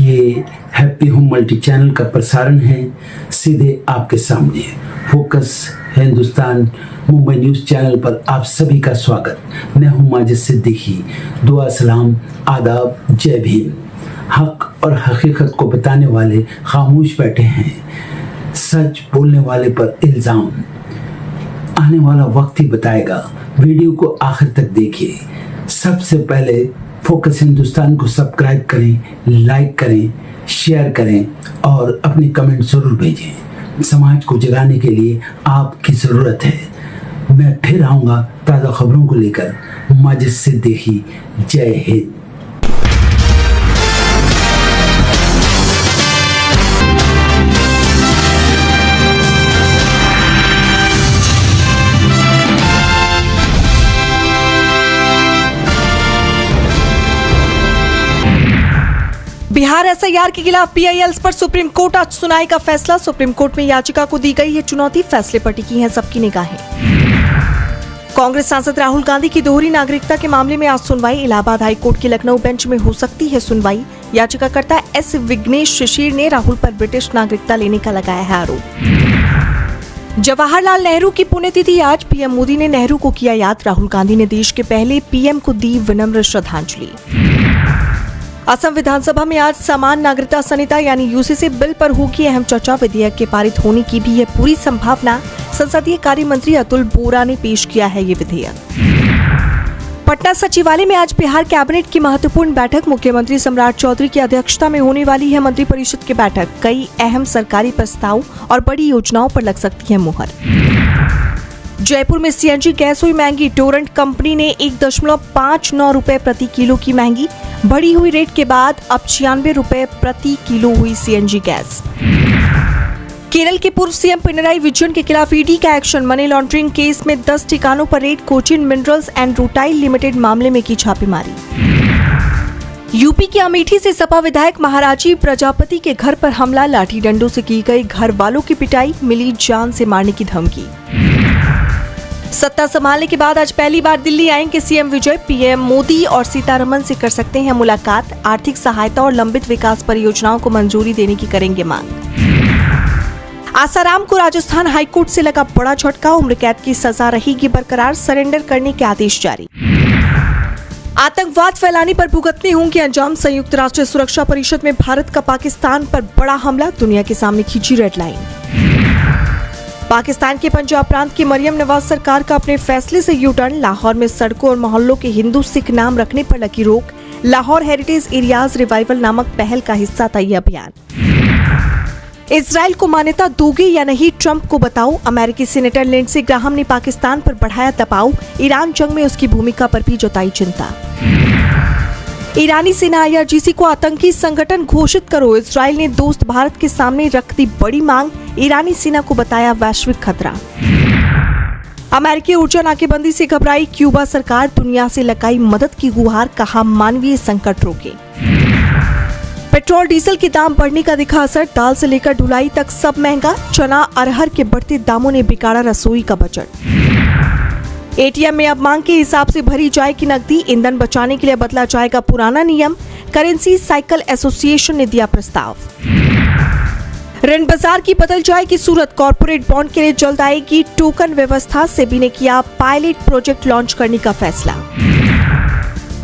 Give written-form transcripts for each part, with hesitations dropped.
ये happy home multi channel का प्रसारण है सीधे आपके सामने। Focus Hindustan Mumbai news channel पर आप सभी का स्वागत। मैं हूं माजिद सिद्दीकी। दुआ सलाम आदाब, जय भीम। हक और हकीकत को बताने वाले खामोश बैठे हैं, सच बोलने वाले पर इल्ज़ाम। आने वाला वक्त ही बताएगा। वीडियो को आखिर तक देखिए। सबसे पहले फोकस हिंदुस्तान को सब्सक्राइब करें, लाइक करें, शेयर करें और अपने कमेंट ज़रूर भेजें। समाज को जगाने के लिए आपकी ज़रूरत है। मैं फिर आऊँगा ताज़ा खबरों को लेकर। माजिद सिद्दीकी, जय हिंद। बिहार एसआईआर के खिलाफ पीआईएल्स पर सुप्रीम कोर्ट आज सुनाएगा फैसला। सुप्रीम कोर्ट में याचिका को दी गई है चुनौती, फैसले पर टिकी हैं सबकी निगाहें। कांग्रेस सांसद राहुल गांधी की दोहरी नागरिकता के मामले में आज सुनवाई। इलाहाबाद हाई कोर्ट की लखनऊ बेंच में हो सकती है सुनवाई। याचिकाकर्ता एस विघ्नेश शिशिर ने राहुल पर ब्रिटिश नागरिकता लेने का लगाया है आरोप। जवाहरलाल नेहरू की पुण्यतिथि आज। पीएम मोदी ने नेहरू को किया याद। राहुल गांधी ने देश के पहले पीएम को दी विनम्र श्रद्धांजलि। असम विधानसभा में आज समान नागरिकता संहिता यानी यूसीसी बिल पर होगी अहम चर्चा। विधेयक के पारित होने की भी है पूरी संभावना। संसदीय कार्य मंत्री अतुल बोरा ने पेश किया है ये विधेयक। पटना सचिवालय में आज बिहार कैबिनेट की महत्वपूर्ण बैठक। मुख्यमंत्री सम्राट चौधरी की अध्यक्षता में होने वाली है मंत्रिपरिषद की बैठक। कई अहम सरकारी प्रस्ताव और बड़ी योजनाओं पर लग सकती है मुहर। जयपुर में सीएनजी गैस हुई महंगी। टोरेंट कंपनी ने 1.59 रुपए प्रति किलो की महंगी। बढ़ी हुई रेट के बाद अब 96 रुपए प्रति किलो हुई सीएनजी गैस। केरल के पूर्व सीएम पिनराई विजयन के खिलाफ ईडी का एक्शन। मनी लॉन्ड्रिंग केस में 10 ठिकानों पर red. Cochin minerals and rutile limited मामले में की छापेमारी। यूपी के अमेठी से सपा विधायक महाराजी प्रजापति के घर पर हमला। लाठी डंडों से की गई घर वालों की पिटाई। मिली जान से मारने की धमकी। सत्ता संभालने के बाद आज पहली बार दिल्ली आएंगे सीएम विजय। पीएम मोदी और सीतारमण से कर सकते हैं मुलाकात। आर्थिक सहायता और लंबित विकास परियोजनाओं को मंजूरी देने की करेंगे मांग। आसाराम को राजस्थान हाईकोर्ट से लगा बड़ा झटका। उम्र कैद की सजा रहेगी बरकरार। सरेंडर करने के आदेश जारी। आतंकवाद फैलाने पर भुगतने होंगे अंजाम। संयुक्त राष्ट्र सुरक्षा परिषद में भारत का पाकिस्तान पर बड़ा हमला। दुनिया के सामने खींची रेड लाइन। पाकिस्तान के पंजाब प्रांत की मरियम नवाज सरकार का अपने फैसले से यू टर्न। लाहौर में सड़कों और मोहल्लों के हिंदू सिख नाम रखने पर लगी रोक। लाहौर हेरिटेज एरियाज रिवाइवल नामक पहल का हिस्सा था यह अभियान। इजराइल को मान्यता दोगे या नहीं, ट्रंप को बताओ। अमेरिकी सीनेटर लिंडसे ग्राहम ने पाकिस्तान पर बढ़ाया दबाव। ईरान जंग में उसकी भूमिका पर भी जताई चिंता। ईरानी सेना आईआरजीसी को आतंकी संगठन घोषित करो। इजराइल ने दोस्त भारत के सामने रख दी बड़ी मांग। ईरानी सेना को बताया वैश्विक खतरा। अमेरिकी ऊर्जा नाकेबंदी से घबराई क्यूबा सरकार। दुनिया से लगाई मदद की गुहार। कहा मानवीय संकट रोके। पेट्रोल डीजल के दाम बढ़ने का दिखा असर। दाल से लेकर ढुलाई तक सब महंगा। चना अरहर के बढ़ते दामों ने बिगाड़ा रसोई का बजट। एटीएम में अब मांग के हिसाब से भरी जाएगी नकदी। ईंधन बचाने के लिए बदला जाएगा पुराना नियम। करेंसी साइकिल एसोसिएशन ने दिया प्रस्ताव। ऋण बाजार की बदल जाएगी सूरत। कॉर्पोरेट बॉन्ड के लिए जल्द आएगी टोकन व्यवस्था। सेबी ने किया पायलट प्रोजेक्ट लॉन्च करने का फैसला।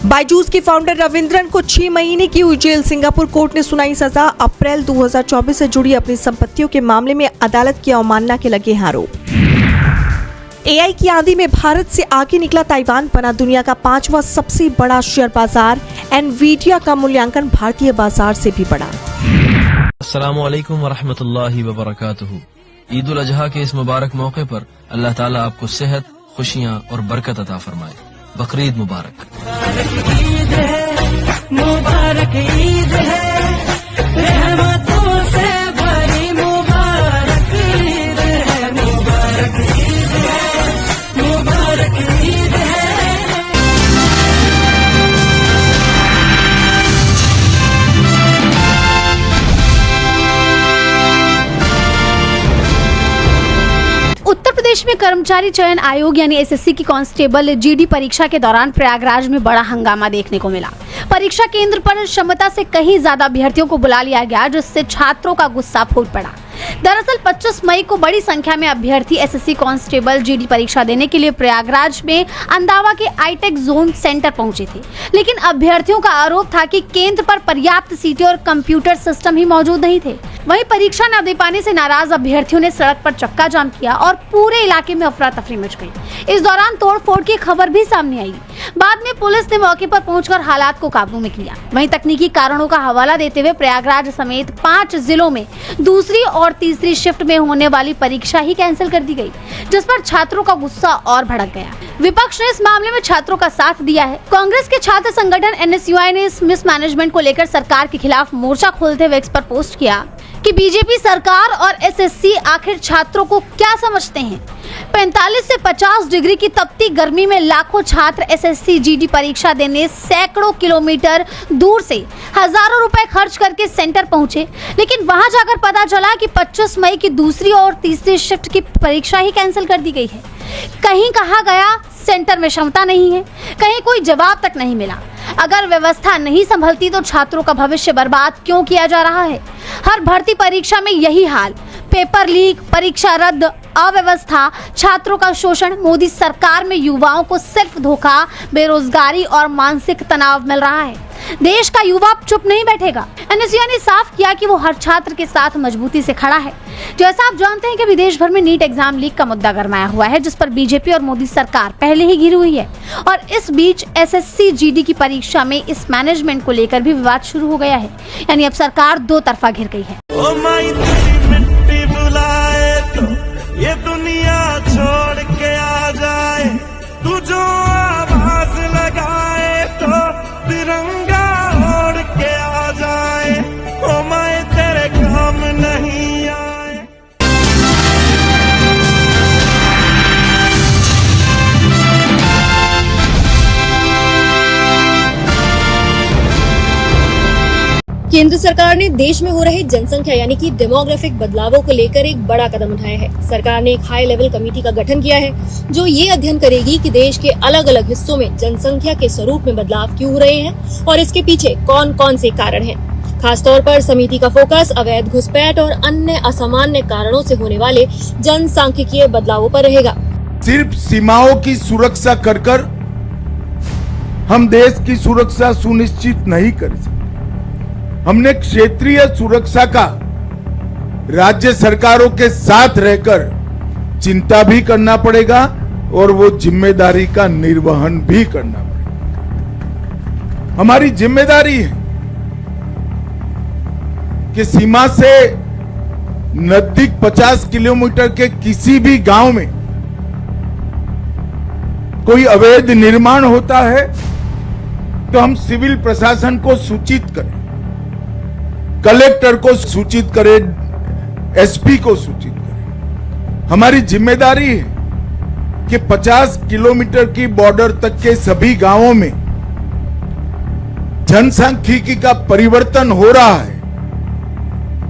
बायजूस के फाउंडर रविंद्रन को 6 महीने की हुई जेल। सिंगापुर कोर्ट ने सुनाई सजा। अप्रैल 2024 से जुड़ी अपनी संपत्तियों के मामले में अदालत की अवमानना के लगे आरोप। एआई की आंधी में भारत से आगे निकला ताइवान। बना दुनिया का 5वां सबसे बड़ा शेयर बाजार। एनवीडिया का मूल्यांकन भारतीय बाजार से भी बड़ा। अस्सलामु अलैकुम वरहमतुल्लाहि वबरकातुहू। ईद उल अजहा के इस मुबारक मौके पर अल्लाह ताला आपको सेहत, खुशियाँ और बरकत अता फरमाए। बकरीद मुबारक। ईद है मुबारक, ईद है रहमतों से भरी मुबारक ईद है। मुबारक ईद है, मुबारक ईद है। उत्तर प्रदेश में कर्मचारी चयन आयोग यानी एसएससी की कांस्टेबल जीडी परीक्षा के दौरान प्रयागराज में बड़ा हंगामा देखने को मिला। परीक्षा केंद्र पर क्षमता से कहीं ज्यादा अभ्यर्थियों को बुला लिया गया, जिससे छात्रों का गुस्सा फूट पड़ा। दरअसल 25 मई को बड़ी संख्या में अभ्यर्थी एसएससी कांस्टेबल जीडी परीक्षा देने के लिए प्रयागराज में अंदावा के आईटेक जोन सेंटर पहुंचे थे, लेकिन अभ्यर्थियों का आरोप था कि केंद्र पर पर्याप्त सीटें और कंप्यूटर सिस्टम ही मौजूद नहीं थे। वहीं परीक्षा न दे पाने से नाराज अभ्यर्थियों ने सड़क पर चक्का जाम किया और पूरे इलाके में अफरा तफरी मच गई। इस दौरान तोड़फोड़ की खबर भी सामने आई। बाद में पुलिस ने मौके पर पहुंचकर हालात को काबू में किया। वहीं तकनीकी कारणों का हवाला देते हुए प्रयागराज समेत 5 जिलों में दूसरी और तीसरी शिफ्ट में होने वाली परीक्षा ही कैंसिल कर दी गई, जिस पर छात्रों का गुस्सा और भड़क गया। विपक्ष ने इस मामले में छात्रों का साथ दिया है। कांग्रेस के छात्र संगठन एनएसयूआई ने इस मिसमैनेजमेंट को लेकर सरकार के खिलाफ मोर्चा खोलते हुए एक्स पर पोस्ट किया कि बीजेपी सरकार और एसएससी आखिर छात्रों को क्या समझते हैं। 45 से 50 डिग्री की तपती गर्मी में लाखों छात्र एसएससी जीडी परीक्षा देने सैकड़ों किलोमीटर दूर से हजारों रुपए खर्च करके सेंटर पहुंचे, लेकिन वहां जाकर पता चला कि 25 मई की दूसरी और तीसरी शिफ्ट की परीक्षा ही कैंसिल कर दी गई है। कहीं कहा गया सेंटर में क्षमता नहीं है, कहीं कोई जवाब तक नहीं मिला। अगर व्यवस्था नहीं संभलती तो छात्रों का भविष्य बर्बाद क्यों किया जा रहा है? हर भर्ती परीक्षा में यही हाल, पेपर लीक, परीक्षा रद्द, अव्यवस्था, छात्रों का शोषण। मोदी सरकार में युवाओं को सिर्फ धोखा, बेरोजगारी और मानसिक तनाव मिल रहा है। देश का युवा चुप नहीं बैठेगा। एनएसयूआई ने साफ किया कि वो हर छात्र के साथ मजबूती से खड़ा है। जैसा आप जानते हैं कि विदेश भर में नीट एग्जाम लीक का मुद्दा गरमाया हुआ है, जिस पर बीजेपी और मोदी सरकार पहले ही घिरी हुई है। और इस बीच एसएससी जीडी की परीक्षा में इस मैनेजमेंट को लेकर भी विवाद शुरू हो गया है, यानी अब सरकार दो तरफा घिर गई है। ओ माई तेरी मिट्टी बुलाए तो ये दुनिया छोड़ के आ जाए, तू जो आवाज लगाए तो तिरंगा ओढ़ के आ जाए। ओ माई तेरे काम नहीं आए। केंद्र सरकार ने देश में हो रहे जनसंख्या यानी कि डेमोग्राफिक बदलावों को लेकर एक बड़ा कदम उठाया है। सरकार ने एक हाई लेवल कमेटी का गठन किया है, जो ये अध्ययन करेगी कि देश के अलग अलग हिस्सों में जनसंख्या के स्वरूप में बदलाव क्यों हो रहे हैं और इसके पीछे कौन कौन से कारण हैं। खासतौर पर समिति का फोकस अवैध घुसपैठ और अन्य असामान्य कारणों से होने वाले जनसांख्यिकीय बदलावों पर रहेगा। सिर्फ सीमाओं की सुरक्षा कर हम देश की सुरक्षा सुनिश्चित नहीं कर सकते। हमने क्षेत्रीय सुरक्षा का राज्य सरकारों के साथ रहकर चिंता भी करना पड़ेगा और वो जिम्मेदारी का निर्वहन भी करना पड़ेगा। हमारी जिम्मेदारी है कि सीमा से नजदीक 50 किलोमीटर के किसी भी गांव में कोई अवैध निर्माण होता है तो हम सिविल प्रशासन को सूचित करें, कलेक्टर को सूचित करें, एसपी को सूचित करें। हमारी जिम्मेदारी है कि 50 किलोमीटर की बॉर्डर तक के सभी गांवों में जनसांख्यिकी का परिवर्तन हो रहा है,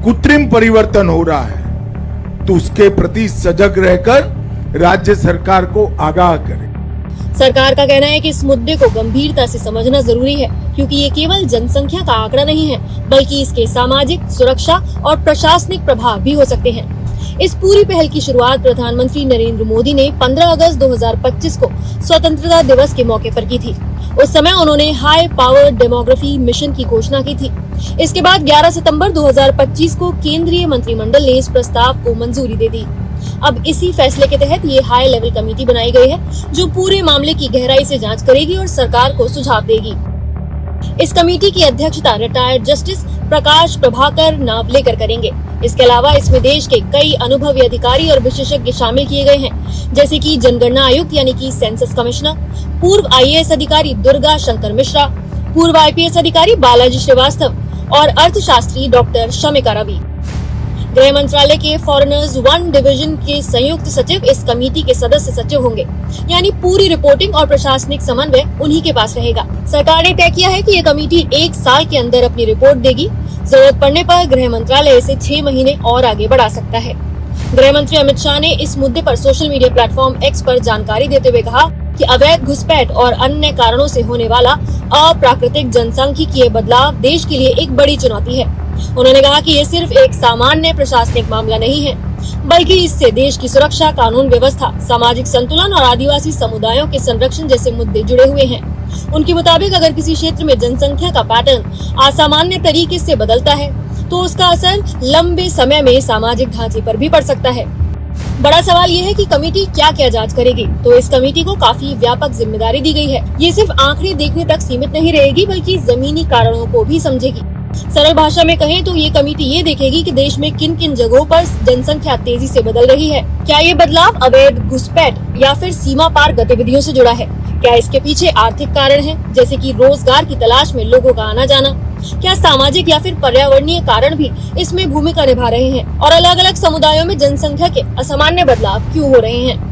कृत्रिम परिवर्तन हो रहा है, तो उसके प्रति सजग रहकर राज्य सरकार को आगाह करें। सरकार का कहना है कि इस मुद्दे को गंभीरता से समझना जरूरी है, क्योंकि ये केवल जनसंख्या का आंकड़ा नहीं है, बल्कि इसके सामाजिक, सुरक्षा और प्रशासनिक प्रभाव भी हो सकते हैं। इस पूरी पहल की शुरुआत प्रधानमंत्री नरेंद्र मोदी ने 15 अगस्त 2025 को स्वतंत्रता दिवस के मौके पर की थी। उस समय उन्होंने हाई पावर डेमोग्राफी मिशन की घोषणा की थी। इसके बाद 11 सितंबर 2025 को केंद्रीय मंत्रिमंडल ने इस प्रस्ताव को मंजूरी दे दी। अब इसी फैसले के तहत ये हाई लेवल कमेटी बनाई गई है, जो पूरे मामले की गहराई से जांच करेगी और सरकार को सुझाव देगी। इस कमेटी की अध्यक्षता रिटायर्ड जस्टिस प्रकाश प्रभाकर नावलेकर करेंगे। इसके अलावा इसमें देश के कई अनुभवी अधिकारी और विशेषज्ञ शामिल किए गए हैं, जैसे कि जनगणना आयुक्त यानी कि सेंसस कमिश्नर, पूर्व आईएएस अधिकारी दुर्गा शंकर मिश्रा, पूर्व आईपीएस अधिकारी बालाजी श्रीवास्तव और अर्थशास्त्री डॉक्टर शमिका रवि। गृह मंत्रालय के फॉरेनर्स 1 डिवीजन के संयुक्त सचिव इस कमेटी के सदस्य सचिव होंगे, यानी पूरी रिपोर्टिंग और प्रशासनिक समन्वय उन्हीं के पास रहेगा। सरकार ने तय किया है कि ये कमेटी 1 साल के अंदर अपनी रिपोर्ट देगी। जरूरत पड़ने पर गृह मंत्रालय इसे 6 महीने और आगे बढ़ा सकता है। गृह मंत्री अमित शाह ने इस मुद्दे पर सोशल मीडिया प्लेटफॉर्म एक्स पर जानकारी देते हुए कहा कि अवैध घुसपैठ और अन्य कारणों से होने वाला अप्राकृतिक जनसांख्यिकीय बदलाव देश के लिए एक बड़ी चुनौती है। उन्होंने कहा कि ये सिर्फ एक सामान्य प्रशासनिक मामला नहीं है, बल्कि इससे देश की सुरक्षा, कानून व्यवस्था, सामाजिक संतुलन और आदिवासी समुदायों के संरक्षण जैसे मुद्दे जुड़े हुए हैं। उनके मुताबिक अगर किसी क्षेत्र में जनसंख्या का पैटर्न असामान्य तरीके से बदलता है तो उसका असर लंबे समय में सामाजिक ढांचे पर भी पड़ सकता है। बड़ा सवाल ये है कि कमेटी क्या क्या जांच करेगी। तो इस कमेटी को काफी व्यापक जिम्मेदारी दी गई है। ये सिर्फ आंकड़े देखने तक सीमित नहीं रहेगी, बल्कि जमीनी कारणों को भी समझेगी। सरल भाषा में कहें तो ये कमेटी ये देखेगी कि देश में किन किन जगहों पर जनसंख्या तेजी से बदल रही है। क्या ये बदलाव अवैध घुसपैठ या फिर सीमा पार गतिविधियों से जुड़ा है? क्या इसके पीछे आर्थिक कारण है, जैसे कि रोजगार की तलाश में लोगों का आना जाना? क्या सामाजिक या फिर पर्यावरणीय कारण भी इसमें भूमिका निभा रहे हैं? और अलग अलग समुदायों में जनसंख्या के असामान्य बदलाव क्यों हो रहे हैं?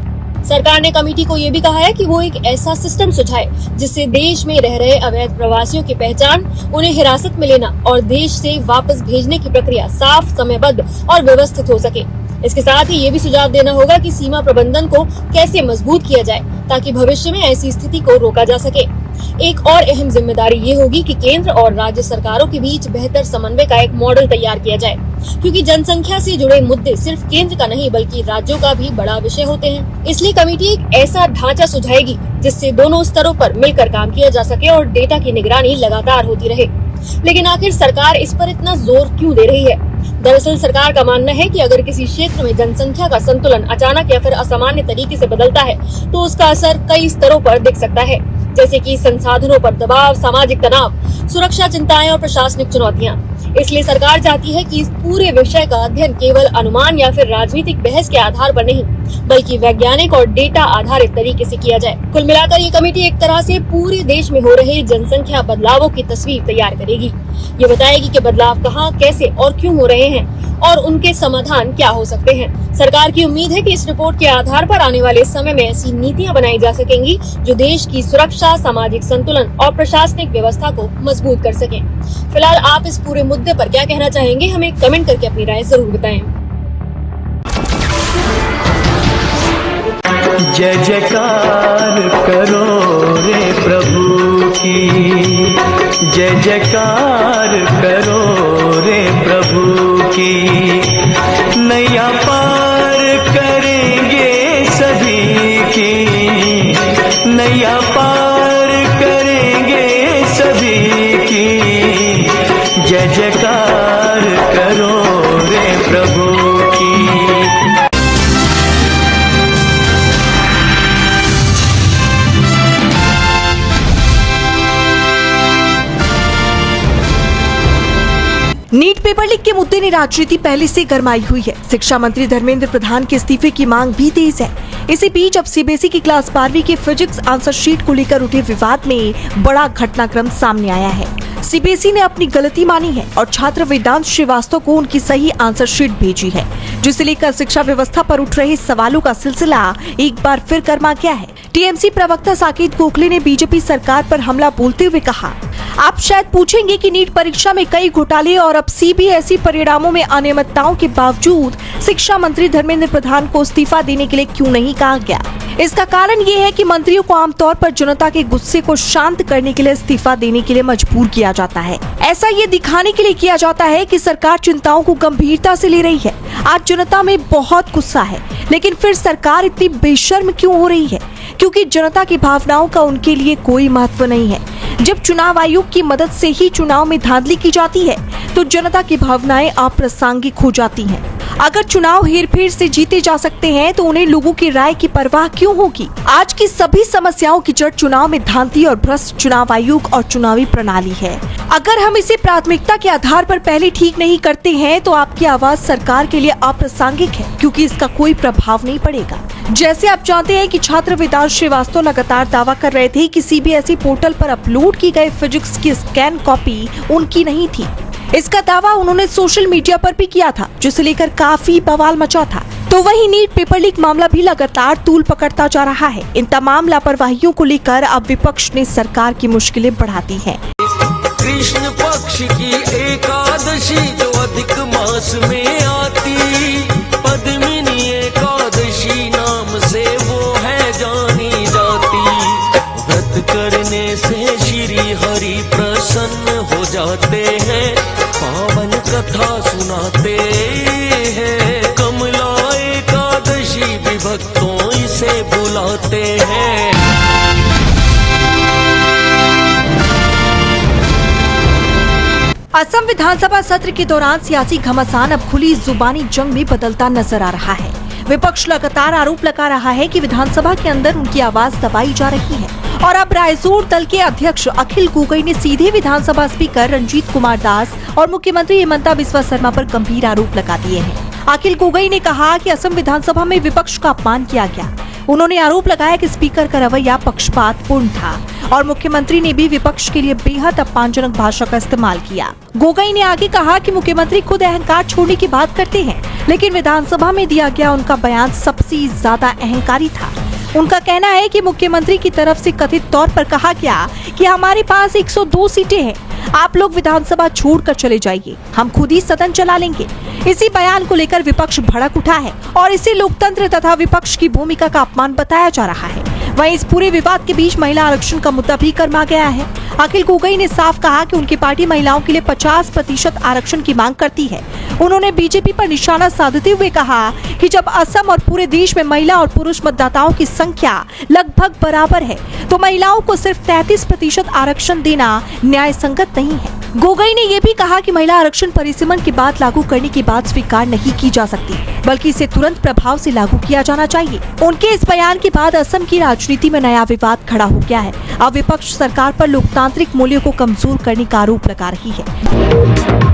सरकार ने कमेटी को ये भी कहा है कि वो एक ऐसा सिस्टम सुझाए जिससे देश में रह रहे अवैध प्रवासियों की पहचान, उन्हें हिरासत में लेना और देश से वापस भेजने की प्रक्रिया साफ, समयबद्ध और व्यवस्थित हो सके। इसके साथ ही ये भी सुझाव देना होगा कि सीमा प्रबंधन को कैसे मजबूत किया जाए ताकि भविष्य में ऐसी स्थिति को रोका जा सके। एक और अहम जिम्मेदारी ये होगी कि केंद्र और राज्य सरकारों के बीच बेहतर समन्वय का एक मॉडल तैयार किया जाए, क्योंकि जनसंख्या से जुड़े मुद्दे सिर्फ केंद्र का नहीं बल्कि राज्यों का भी बड़ा विषय होते हैं। इसलिए कमेटी एक ऐसा ढांचा सुझाएगी जिससे दोनों स्तरों पर मिलकर काम किया जा सके और डेटा की निगरानी लगातार होती रहे। लेकिन आखिर सरकार इस पर इतना जोर क्यों दे रही है? दरअसल सरकार का मानना है कि अगर किसी क्षेत्र में जनसंख्या का संतुलन अचानक या फिर असामान्य तरीके से बदलता है तो उसका असर कई स्तरों पर दिख सकता है, जैसे कि संसाधनों पर दबाव, सामाजिक तनाव, सुरक्षा चिंताएं और प्रशासनिक चुनौतियां। इसलिए सरकार चाहती है कि इस पूरे विषय का अध्ययन केवल अनुमान या फिर राजनीतिक बहस के आधार पर नहीं, बल्कि वैज्ञानिक और डेटा आधारित तरीके से किया जाए। कुल मिलाकर ये कमेटी एक तरह से पूरे देश में हो रहे जनसंख्या बदलावों की तस्वीर तैयार करेगी। ये बताएगी कि बदलाव कहाँ, कैसे और क्यों हो रहे हैं और उनके समाधान क्या हो सकते हैं। सरकार की उम्मीद है कि इस रिपोर्ट के आधार पर आने वाले समय में ऐसी नीतियां बनाई जा सकेंगी जो देश की सुरक्षा, सामाजिक संतुलन और प्रशासनिक व्यवस्था को मजबूत कर सकें। फिलहाल आप इस पूरे मुद्दे पर क्या कहना चाहेंगे, हमें कमेंट करके अपनी राय जरूर बताएं। जय जयकार करो रे प्रभु की, जय जयकार करो रे प्रभु की। नैया पार करेंगे सभी की, नैया पार करेंगे सभी की। जय जयकार करो रे प्रभु की। नीट पेपर लीक के मुद्दे ने राजनीति पहले से गरमाई हुई है। शिक्षा मंत्री धर्मेंद्र प्रधान के इस्तीफे की मांग भी तेज है। इसी बीच अब सीबीएसई की क्लास 12वीं के फिजिक्स आंसर शीट को लेकर उठे विवाद में बड़ा घटनाक्रम सामने आया है। सीबीएसई ने अपनी गलती मानी है और छात्र वेदांत श्रीवास्तव को उनकी सही आंसर शीट भेजी है, जिसे लेकर शिक्षा व्यवस्था पर उठ रहे सवालों का सिलसिला एक बार फिर गर्मा गया है। टीएमसी प्रवक्ता साकेत गोखले ने बीजेपी सरकार पर हमला बोलते हुए कहा, आप शायद पूछेंगे कि नीट परीक्षा में कई घोटाले और अब सीबीएसई परिणामों में अनियमितताओं के बावजूद शिक्षा मंत्री धर्मेंद्र प्रधान को इस्तीफा देने के लिए क्यों नहीं कहा गया। इसका कारण ये है कि मंत्रियों को आमतौर पर जनता के गुस्से को शांत करने के लिए इस्तीफा देने के लिए मजबूर किया जाता है। ऐसा ये दिखाने के लिए किया जाता है कि सरकार चिंताओं को गंभीरता से ले रही है। आज जनता में बहुत गुस्सा है, लेकिन फिर सरकार इतनी बेशर्म क्यों हो रही है? क्योंकि जनता की भावनाओं का उनके लिए कोई महत्व नहीं है। जब चुनाव आयोग की मदद से ही चुनाव में धांधली की जाती है तो जनता की भावनाएं अप्रासंगिक हो जाती हैं। अगर चुनाव हेरफेर से जीते जा सकते हैं तो उन्हें लोगों की राय की परवाह क्यों होगी? आज की सभी समस्याओं की जड़ चुनाव में धांधली और भ्रष्ट चुनाव आयोग और चुनावी प्रणाली है। अगर हम इसे प्राथमिकता के आधार पर पहले ठीक नहीं करते हैं तो आपकी आवाज सरकार के लिए अप्रासंगिक है, क्योंकि इसका कोई प्रभाव नहीं पड़ेगा। जैसे आप जानते हैं कि छात्र वेदांत श्रीवास्तव लगातार दावा कर रहे थे कि सीबीएसई पोर्टल पर अपलोड की गई फिजिक्स की स्कैन कॉपी उनकी नहीं थी। इसका दावा उन्होंने सोशल मीडिया पर भी किया था, जिसे लेकर काफी बवाल मचा था। तो वही नीट पेपर लीक मामला भी लगातार तूल पकड़ता जा रहा है। इन तमाम लापरवाहियों को लेकर अब विपक्ष ने सरकार की मुश्किलें बढ़ा दी हैं। कृष्ण पक्ष की एकादशी जो अधिक मास में आती, पद्मिनी कथा सुनाते हैं। कमला एकादशी भी भक्तों इसे बुलाते हैं। असम विधानसभा सत्र के दौरान सियासी घमासान अब खुली जुबानी जंग में बदलता नजर आ रहा है। विपक्ष लगातार आरोप लगा रहा है कि विधानसभा के अंदर उनकी आवाज दबाई जा रही है और अब रायजोर दल के अध्यक्ष अखिल गोगोई ने सीधे विधानसभा स्पीकर रंजीत कुमार दास और मुख्यमंत्री हिमंता बिस्वा शर्मा पर गंभीर आरोप लगा दिए हैं। अखिल गोगोई ने कहा कि असम विधानसभा में विपक्ष का अपमान किया गया। उन्होंने आरोप लगाया कि स्पीकर का रवैया पक्षपातपूर्ण था और मुख्यमंत्री ने भी विपक्ष के लिए बेहद अपमानजनक भाषा का इस्तेमाल किया। गोगोई ने आगे कहा कि मुख्यमंत्री खुद अहंकार छोड़ने की बात करते हैं, लेकिन विधानसभा में दिया गया उनका बयान सबसे ज्यादा अहंकारी था। उनका कहना है कि मुख्यमंत्री की तरफ से कथित तौर पर कहा गया कि हमारे पास 102 सीटें हैं, आप लोग विधानसभा छोड़कर चले जाइए, हम खुद ही सदन चला लेंगे। इसी बयान को लेकर विपक्ष भड़क उठा है और इसे लोकतंत्र तथा विपक्ष की भूमिका का अपमान बताया जा रहा है। वहीं इस पूरे विवाद के बीच महिला आरक्षण का मुद्दा भी गर्मा गया है। अखिल गोगोई ने साफ कहा कि उनकी पार्टी महिलाओं के लिए 50% आरक्षण की मांग करती है। उन्होंने बीजेपी पर निशाना साधते हुए कहा कि जब असम और पूरे देश में महिला और पुरुष मतदाताओं की संख्या लगभग बराबर है, तो महिलाओं को सिर्फ 33% आरक्षण देना न्याय संगत नहीं है। गोगोई ने ये भी कहा कि महिला आरक्षण परिसीमन की बात लागू करने की बात स्वीकार नहीं की जा सकती, बल्कि इसे तुरंत प्रभाव से लागू किया जाना चाहिए। उनके इस बयान के बाद असम की राजनीति में नया विवाद खड़ा हो गया है। अब विपक्ष सरकार पर लोकतांत्रिक मूल्यों को कमजोर करने का आरोप लगा रही है।